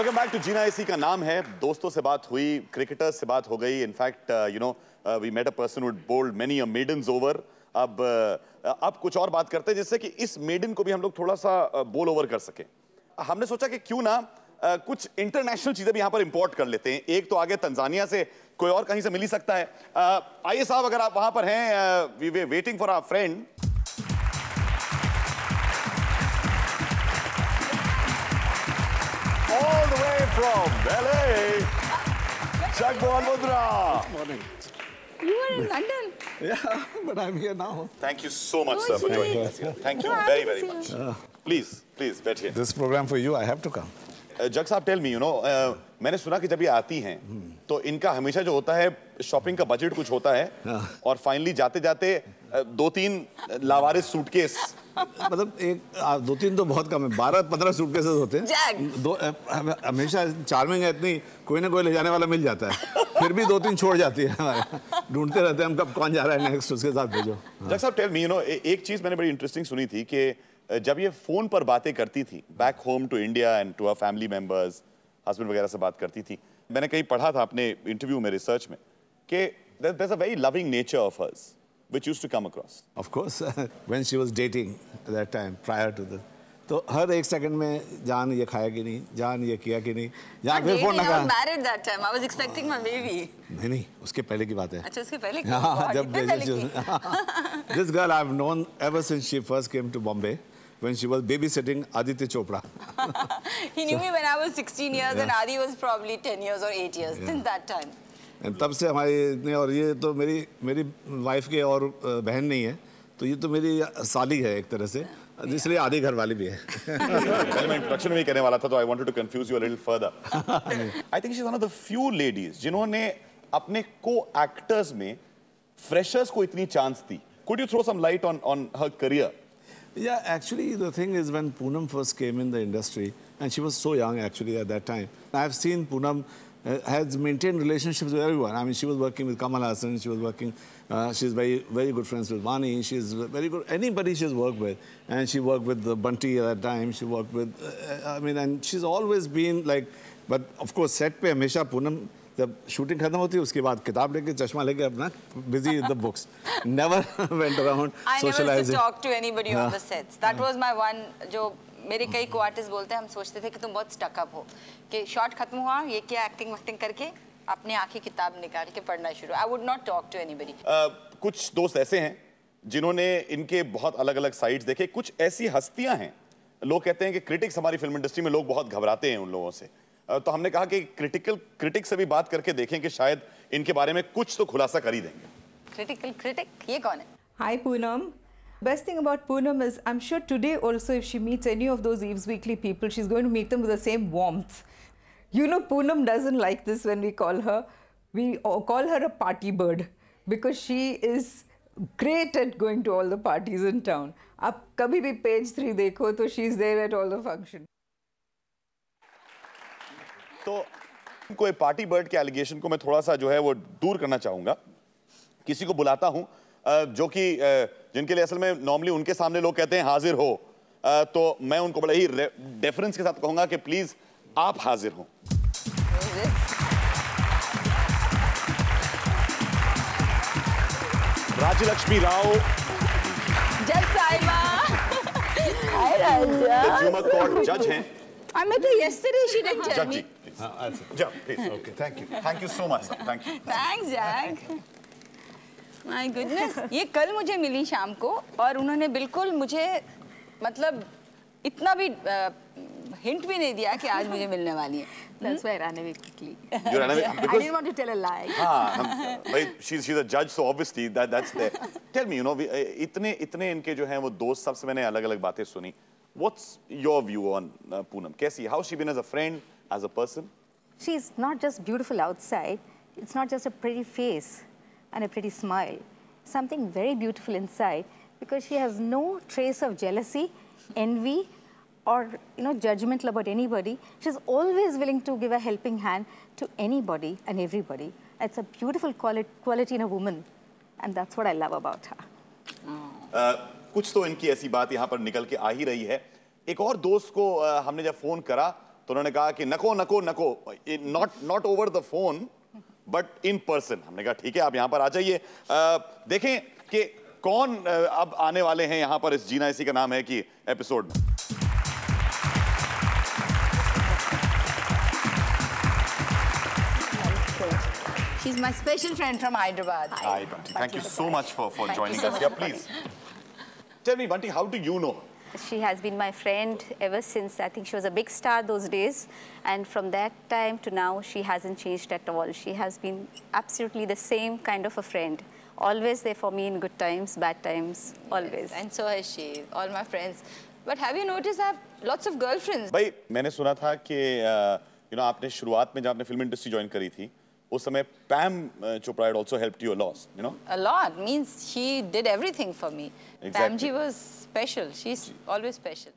Welcome back to जीना इसी का नाम है। दोस्तों से बात हुई, क्रिकेटर्स से बात हो गई। In fact we met a person who bowled many a maidens over. अब कुछ और बात करते हैं जिससे कि इस मेडन को भी हम लोग थोड़ा सा बोल ओवर कर सकें। हमने सोचा कि क्यों ना कुछ इंटरनेशनल चीजें भी यहां पर इंपोर्ट कर लेते हैं। एक तो आगे तंजानिया से, कोई और कहीं से मिल ही सकता है। आइए साहब, अगर आप वहां पर हैं, we were waiting for our friend. All the way from LA, Jagmohan Mundra. Good morning. You were in London. Yeah, but I'm here now. Thank you so much, sir, for joining us here. Thank you very, very much. Please, बैठिए। This program for you, I have to come. जग साहब, tell me, मैंने सुना कि जब ये आती हैं तो इनका हमेशा जो होता है शॉपिंग का बजट कुछ होता है और फाइनली जाते जाते 2-3 लावारिस सूटकेस, मतलब एक 2-3 तो बहुत कम है, 12-15 सूटकेसेस होते हैं। हमेशा चार्मिंग है इतनी, कोई ना कोई ले जाने वाला मिल जाता है, फिर भी 2-3 छोड़ जाती है हमारे। ढूंढते रहते हैं हम कब कौन जा रहा है नेक्स्ट, उसके साथ भेजो। जग साहब, टेल मी, एक चीज मैंने बड़ी इंटरेस्टिंग सुनी थी कि जब ये फोन पर बातें करती थी back home to India and to our family members, husband वगैरह से बात करती थी, मैंने कहीं पढ़ा था अपने इंटरव्यू में, रिसर्च में, कि there's a very loving nature of hers which used to come across. Of course, when she was dating at that time, prior to the, तो हर एक सेकंड में जान ये खाया कि नहीं, जान ये किया कि नहीं, जान फिर फोन लगा। I was married that time. I was expecting my baby. नहीं, उसके पहले की बात है। अच्छा, उसके पहले की? हाँ, जब this girl I've known ever since she first came to Bombay, when she was babysitting Aditya Chopra. He knew me when I was 16 years and Adi was probably 10 years or 8 years since that time. तब से हमारी इतने, और ये तो मेरी wife के और बहन नहीं है, तो ये तो मेरी साली है एक तरह से, इसलिए आधी घर वाली भी है। मैं इंट्रोडक्शन में ही करने वाला था, तो I wanted to confuse you a little further. I think she's one of the few ladies जिन्होंने अपने co-actors में freshers को इतनी chance the. Could you throw some light on her career? Yeah, actually the thing is, when Poonam first came in the industry, and she was so young actually at that time, I've seen Poonam has maintained relationships with everyone. I mean, she was working with Kamal Haasan, she was working, she's very good friends with Vani, she's very good, anybody she's worked with. And she worked with Bunty at that time, she worked with, I mean, and she's always been like, but of course set पे हमेशा Poonam, जब shooting खत्म होती है उसके बाद किताब लेके चश्मा लेके अपना busy with the books, never went around socializing. I never used to talk to anybody on the sets. That was my one, जो मेरे कई को-आर्टिस्ट बोलते हैं, हम सोचते थे कि तुम बहुत स्टक अप हो, कि शॉट खत्म हुआ, ये क्या एक्टिंग वक्टिंग करके अपने आँखी किताब निकाल के पढ़ना शुरू। I would not talk to anybody. कुछ दोस्त ऐसे हैं जिन्होंने इनके बहुत अलग-अलग साइड्स देखे। कुछ ऐसी हस्तियां हैं, लोग कहते हैं कि क्रिटिक्स, हमारी फिल्म इंडस्ट्री में लोग बहुत घबराते हैं उन लोगों से, तो हमने कहा कि क्रिटिक से भी बात करके देखें कि शायद इनके बारे में कुछ तो खुलासा कर ही देंगे। क्रिटिक ये कौन है? Hi Poonam. Best thing about Poonam is, I'm sure today also if she meets any of those Eves Weekly people, she's going to meet them with the same warmth. You know, Poonam doesn't like this when we call her. We call her a party bird because she is great at going to all the parties in town. आप कभी भी page 3 देखो तो she's there at all the function. तो कोई party bird के allegation को मैं थोड़ा सा जो है वो दूर करना चाहूंगा। किसी को बुलाता हूं जो कि जिनके लिए असल में नॉर्मली उनके सामने लोग कहते हैं हाजिर हो, तो मैं उनको बड़े ही डेफरेंस के साथ कहूंगा कि प्लीज आप हाजिर हो। राज्यलक्ष्मी राव, जज साहिबा, हाय राजा, कंज्यूमर कोर्ट जज हैं। I met her yesterday. She didn't tell me. Yeah, please. Okay, thank you. Thank you so much. Thank you. Thanks, Jack. My goodness. ये कल मुझे मिली शाम को और उन्होंने बिल्कुल मुझे मतलब इतना भी हिंट भी नहीं दिया कि आज मुझे मिलने वाली है. That's why I ran away quickly. You ran away I didn't want to tell a lie. हाँ, भाई she's a judge, so obviously that's there. Tell me, इतने इनके जो हैं वो दोस्त, सबसे मैंने अलग-अलग बातें सुनी. What's your view on Poonam? Kaisi, how's she been as a friend, as a person? She's not just beautiful outside. It's not just a pretty face and a pretty smile. Something very beautiful inside, because she has no trace of jealousy, envy, or judgmental about anybody. She's always willing to give a helping hand to anybody and everybody. It's a beautiful quality in a woman, and that's what I love about her. कुछ तो इनकी ऐसी बात यहाँ पर निकल के आ ही रही है। एक और दोस्त को हमने जब फोन करा तो उन्होंने कहा कि नको नको नको, not over the phone but in person. हमने कहा ठीक है, आप यहाँ पर आ जाइए। देखें कि कौन अब आने वाले हैं यहाँ पर इस जीना इसी का नाम है कि एपिसोड में। She's my special friend from Hyderabad. Hi, Bunty. Thank you so much for joining us. Yeah, please. Tell me, Bunty, how do you know her? She has been my friend ever since. I think she was a big star those days. And from that time to now, she hasn't changed at all. She has been absolutely the same kind of a friend. Always there for me in good times, bad times, always. Yes, and so has she, all my friends. But have you noticed I have lots of girlfriends? भाई मैंने सुना था कि you know आपने शुरुआत में जब आपने फिल्म इंडस्ट्री ज्वाइन करी थी उस समय पैम Chopra had also helped you a lot, you know? A lot means she did everything for me. Exactly. Pam ji was special. She's always special.